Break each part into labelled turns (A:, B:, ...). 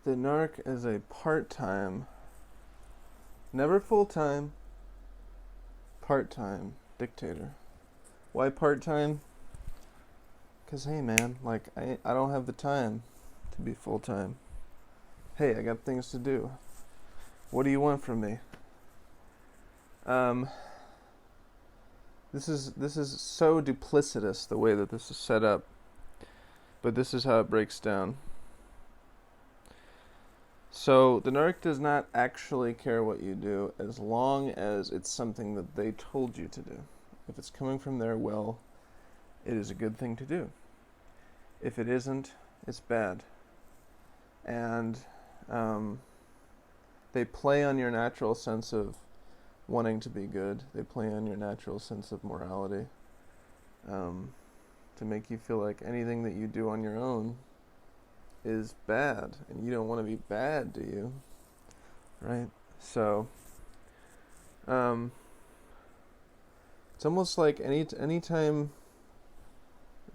A: the Narc as a part-time, never full-time, part-time dictator. Why part-time? Because, hey man, like, I don't have the time to be full-time. Hey, I got things to do. What do you want from me? This is so duplicitous, the way that this is set up. But this is how it breaks down. So the Narc does not actually care what you do as long as it's something that they told you to do. If it's coming from their will, it is a good thing to do. If it isn't, it's bad. And they play on your natural sense of wanting to be good. They play on your natural sense of morality to make you feel like anything that you do on your own is bad, and you don't want to be bad, do you? Right? So, it's almost like anytime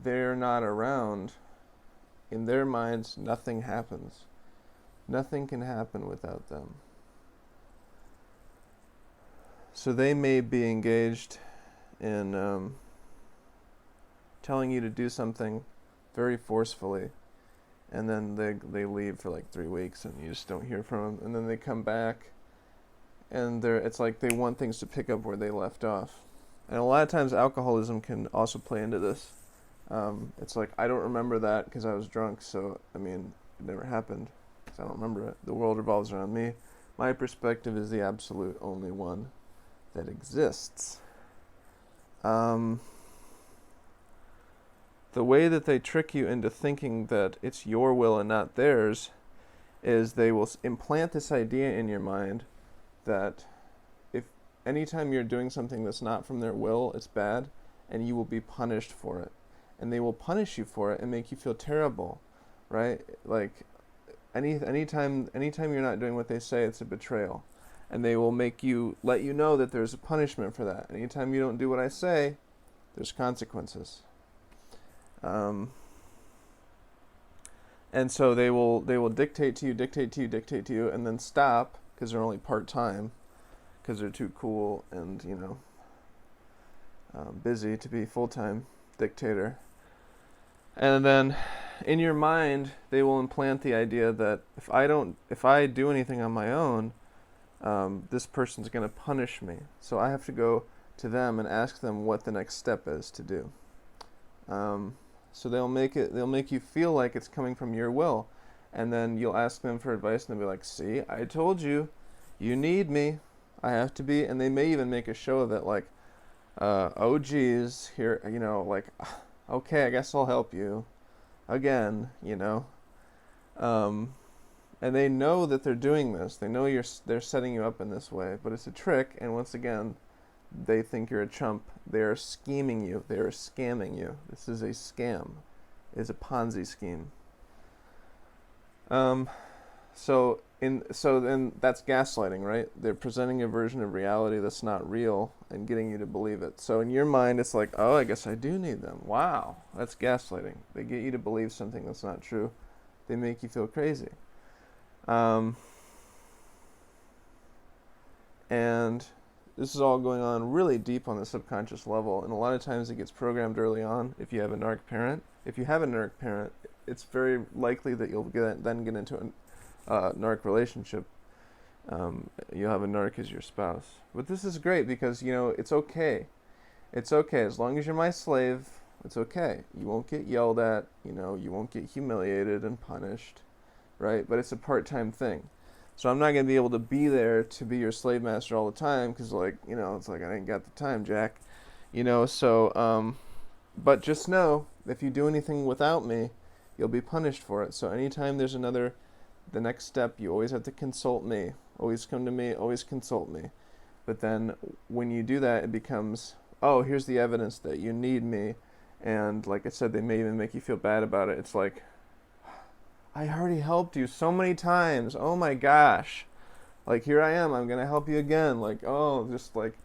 A: they're not around, in their minds, nothing happens. Nothing can happen without them. So they may be engaged in telling you to do something very forcefully, and then they leave for like 3 weeks, and you just don't hear from them, and then they come back, and it's like they want things to pick up where they left off. And a lot of times alcoholism can also play into this. It's like, I don't remember that because I was drunk, so, I mean, it never happened because I don't remember it. The world revolves around me. My perspective is the absolute only one that exists. The way that they trick you into thinking that it's your will and not theirs is they will implant this idea in your mind that if anytime you're doing something that's not from their will, it's bad, and you will be punished for it. And they will punish you for it and make you feel terrible, right? Like anytime you're not doing what they say, it's a betrayal. And they will let you know that there's a punishment for that. Anytime you don't do what I say, there's consequences. And so they will dictate to you, and then stop because they're only part-time, because they're too cool and busy to be full-time dictator. And then in your mind, they will implant the idea that if I do anything on my own, this person's going to punish me. So I have to go to them and ask them what the next step is to do. So they'll make you feel like it's coming from your will, and then you'll ask them for advice, and they'll be like, "See, I told you, you need me. I have to be." And they may even make a show of it, like, "Oh geez, here, like, okay, I guess I'll help you again, And they know that they're doing this. They know they're setting you up in this way, but it's a trick. And once again, they think you're a chump. They are scheming you. They are scamming you. This is a scam. It's a Ponzi scheme. So then that's gaslighting, right? They're presenting a version of reality that's not real and getting you to believe it. So in your mind, it's like, oh, I guess I do need them. Wow, that's gaslighting. They get you to believe something that's not true. They make you feel crazy. And this is all going on really deep on the subconscious level, and a lot of times it gets programmed early on if you have a Narc parent. If you have a Narc parent, it's very likely that you'll then get into a Narc relationship. You'll have a Narc as your spouse. But this is great because, it's okay. It's okay. As long as you're my slave, it's okay. You won't get yelled at, you won't get humiliated and punished, right? But it's a part-time thing. So I'm not going to be able to be there to be your slave master all the time because, it's like I ain't got the time, Jack. But just know, if you do anything without me, you'll be punished for it. So anytime there's the next step, you always have to consult me. Always come to me, always consult me. But then when you do that, it becomes, oh, here's the evidence that you need me. And like I said, they may even make you feel bad about it. It's like, I already helped you so many times. Oh my gosh. Like, here I am. I'm going to help you again. Like, oh, just like,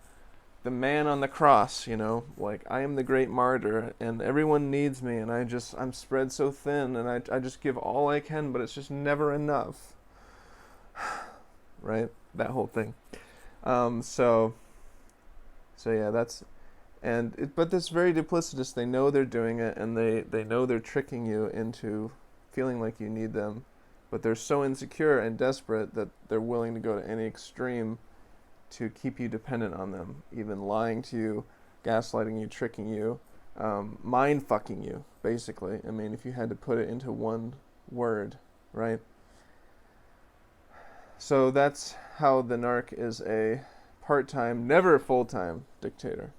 A: the man on the cross, you know, like I am the great martyr and everyone needs me and I'm spread so thin and I just give all I can, but it's just never enough. Right? That whole thing. So yeah, but that's very duplicitous. They know they're doing it and they know they're tricking you into feeling like you need them, but they're so insecure and desperate that they're willing to go to any extreme to keep you dependent on them, even lying to you, gaslighting you, tricking you, mind fucking you, basically. I mean, if you had to put it into one word, right? So that's how the narc is a part-time, never full-time dictator.